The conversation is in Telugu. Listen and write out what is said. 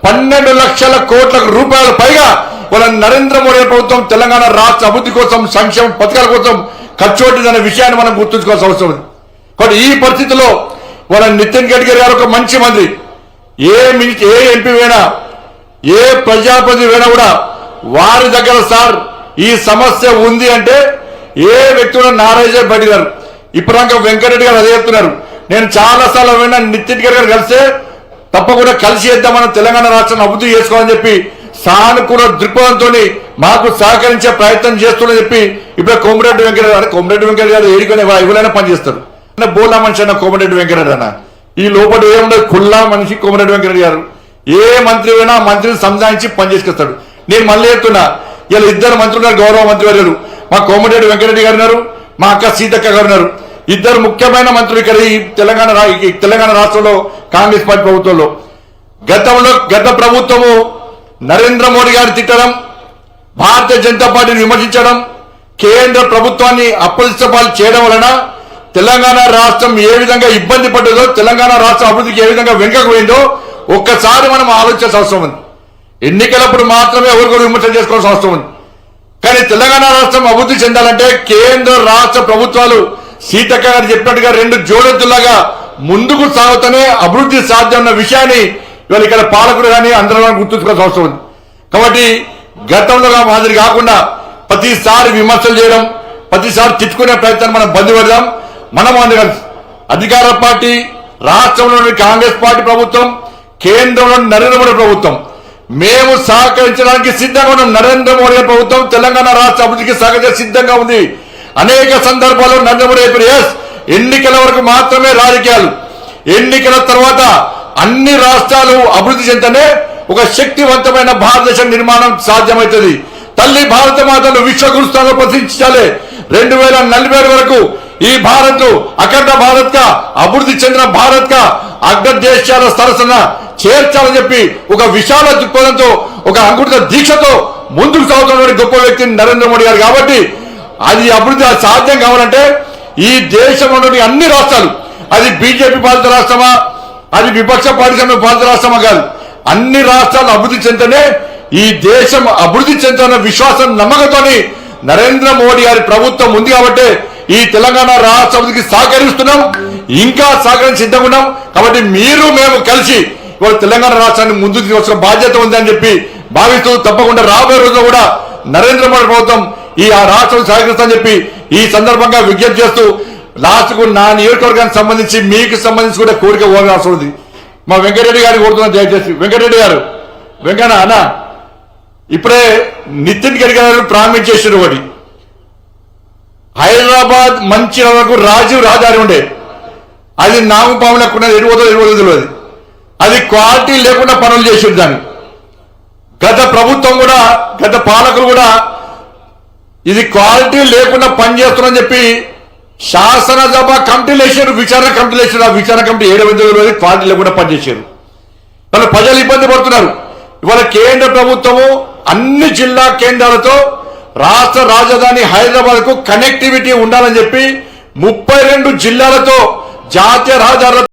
12 లక్షల కోట్ల రూపాయల పైగా వాళ్ళ నరేంద్ర మోడీ ప్రభుత్వం తెలంగాణ రాష్ట్ర అభివృద్ధి కోసం సంక్షేమ పథకాల కోసం ఖర్చు పెట్టిందనే విషయాన్ని మనం గుర్తుంచుకోవాల్సిన అవసరం ఉంది. కాబట్టి ఈ పరిస్థితిలో వాళ్ళ నితిన్ గడ్కరీ గారు ఒక మంచి మంత్రి, ఏ ఎంపీ అయినా ఏ ప్రజాప్రతినిధి అయినా కూడా వారి దగ్గర సార్ ఈ సమస్య ఉంది అంటే ఏ వ్యక్తి కూడా నారాజే పడిగారు. ఇప్పుడు వెంకటరెడ్డి గారు అదే చెప్తున్నారు. నేను చాలా సార్లు విన్నా నితిన్ గడ్కరీ గారు కలిస్తే తప్పకుండా కలిసి చేద్దామని తెలంగాణ రాష్ట్రాన్ని అభివృద్ధి చేసుకోవాలని చెప్పి సానుకూల దృక్పథంతో మాకు సహకరించే ప్రయత్నం చేస్తున్నా చెప్పి ఇప్పుడు కోమటిరెడ్డి వెంకటరెడ్డి గారు ఏడికనే ఎవరైనా పనిచేస్తారు. బోలా మనిషి అన్న కోమటిరెడ్డి వెంకటరెడ్డి అన్న ఈ లోపల ఏముండదు, కుల్లా మనిషి కోమటిరెడ్డి వెంకటరెడ్డి గారు. ఏ మంత్రి అయినా మంత్రిని సంధానించి పనిచేసుకొస్తాడు. నేను మళ్ళీ చెప్తున్నా, ఇలా ఇద్దరు మంత్రులు ఉన్నారు, గౌరవ మంత్రి వర్యులు మా కోమటిరెడ్డి వెంకటరెడ్డి గారు ఉన్నారు, మా అక్క సీతక్క గారు ఉన్నారు. ఇద్దరు ముఖ్యమైన మంత్రులు ఇక్కడ ఈ తెలంగాణ రాష్ట్రంలో కాంగ్రెస్ పార్టీ ప్రభుత్వంలో. గత ప్రభుత్వము నరేంద్ర మోడీ గారు తిట్టడం, భారతీయ జనతా పార్టీని విమర్శించడం, కేంద్ర ప్రభుత్వాన్ని అప్రదిష్టపాలు చేయడం వలన తెలంగాణ రాష్ట్రం ఏ విధంగా ఇబ్బంది పడ్డదో, తెలంగాణ రాష్ట్ర అభివృద్ధికి ఏ విధంగా వెనుకకు పోయిందో ఒక్కసారి మనం ఆలోచించాల్సిన అవసరం ఉంది. ఎన్నికలప్పుడు మాత్రమే ఎవరికొరు విమర్శ చేసుకోవాల్సిన అవసరం ఉంది. కానీ తెలంగాణ రాష్ట్రం అభివృద్ధి చెందాలంటే కేంద్ర రాష్ట్ర ప్రభుత్వాలు సీతక్క గారు చెప్పినట్టుగా 2 జోడెత్తులాగా ముందుకు సాగుతూనే అభివృద్ధి సాధ్యం అన్న విషయాన్ని ఇవాళ ఇక్కడ పాలకులు కానీ అందరూ గుర్తుంచుకోవాల్సిన అవసరం ఉంది. కాబట్టి గతంలో మాదిరి కాకుండా ప్రతిసారి విమర్శలు చేయడం, ప్రతిసారి తిట్టుకునే ప్రయత్నాన్ని మనం బంద్ పెడదాం. మనం అధికార పార్టీ, రాష్ట్రంలోని కాంగ్రెస్ పార్టీ ప్రభుత్వం, కేంద్రంలోని నరేంద్ర మోడీ ప్రభుత్వం మేము సహకరించడానికి సిద్ధంగా ఉన్నాం. నరేంద్ర మోడీ ప్రభుత్వం తెలంగాణ రాష్ట్ర అభివృద్ధికి సహకరించే సిద్ధంగా ఉంది. అనేక సందర్భాల్లో నరేంద్ర మోడీ ఎన్నికల వరకు మాత్రమే రాజకీయాలు, ఎన్నికల తర్వాత అన్ని రాష్ట్రాలు అభివృద్ధి చెందనే ఒక శక్తివంతమైన భారతదేశ నిర్మాణం సాధ్యమవుతుంది. తల్లి భారత మాతను విశ్వగురుస్థానంలో ప్రతిష్ఠించాలి. 2040 వరకు ఈ భారత్ అఖండ భారత్ గా, అభివృద్ధి చెందిన భారత్ గా అగ్రదేశాల సరసన చేర్చాలని చెప్పి ఒక విశాల దృక్పథంతో, ఒక అంకుటిత దీక్షతో ముందుకు సాగుతున్న గొప్ప వ్యక్తి నరేంద్ర మోడీ గారు. కాబట్టి అది అభివృద్ధి సాధ్యం కావాలంటే ఈ దేశంలోని అన్ని రాష్ట్రాలు, అది బీజేపీ పాలిత రాష్ట్రమా, అది విపక్ష పార్టీ పాలిత రాష్ట్రమా కాదు, అన్ని రాష్ట్రాలు అభివృద్ధి చెందనే ఈ దేశం అభివృద్ధి చెందుతున్న విశ్వాసం, నమ్మకంతోని నరేంద్ర మోడీ గారి ప్రభుత్వం ఉంది. కాబట్టి ఈ తెలంగాణ రాష్ట్ర అభివృద్ధికి సహకరిస్తున్నాం, ఇంకా సహకరించి సిద్ధంగా ఉన్నాం. కాబట్టి మీరు మేము కలిసి ఇవాళ తెలంగాణ రాష్ట్రాన్ని ముందుకు తీసుకొచ్చిన బాధ్యత ఉందని చెప్పి భావిస్తూ తప్పకుండా రాబోయే రోజుల్లో కూడా నరేంద్ర మోడీ ప్రభుత్వం ఈ రాష్ట్రం సహకరిస్తామని చెప్పి ఈ సందర్భంగా విజ్ఞప్తి చేస్తూ, లాస్ట్ కు నా నియోజకవర్గానికి సంబంధించి మీకు సంబంధించి కూడా కోరిక పోవాల్సి ఉంది. మా వెంకటరెడ్డి గారిని కోరుతున్నాను, దయచేసి వెంకటరెడ్డి గారు, వెంకన్న అన్న ఇప్పుడే నితిన్ గడ్కరీ గారు ప్రామిస్ చేసిన ఒకటి, హైదరాబాద్ మంచిర్యాలకు రాజీవ్ రహదారి ఉండే, అది నామపాములకున్న తెలియదు. అది క్వాలిటీ లేకుండా పనులు చేసారు. దాన్ని గత ప్రభుత్వం కూడా, గత పాలకులు కూడా ఇది క్వాలిటీ లేకుండా పనిచేస్తున్నారని చెప్పి శాసనసభ కమిటీలు వేసారు, విచారణ కమిటీలు వేసారు. ఆ విచారణ కమిటీ 7 క్వాలిటీ లేకుండా పనిచేశారు. వాళ్ళు ప్రజలు ఇబ్బంది పడుతున్నారు. ఇవాళ కేంద్ర ప్రభుత్వము అన్ని జిల్లా కేంద్రాలతో రాష్ట్ర రాజధాని హైదరాబాద్ కు కనెక్టివిటీ ఉండాలని చెప్పి 32 జిల్లాలతో జాతీయ రహదారులతో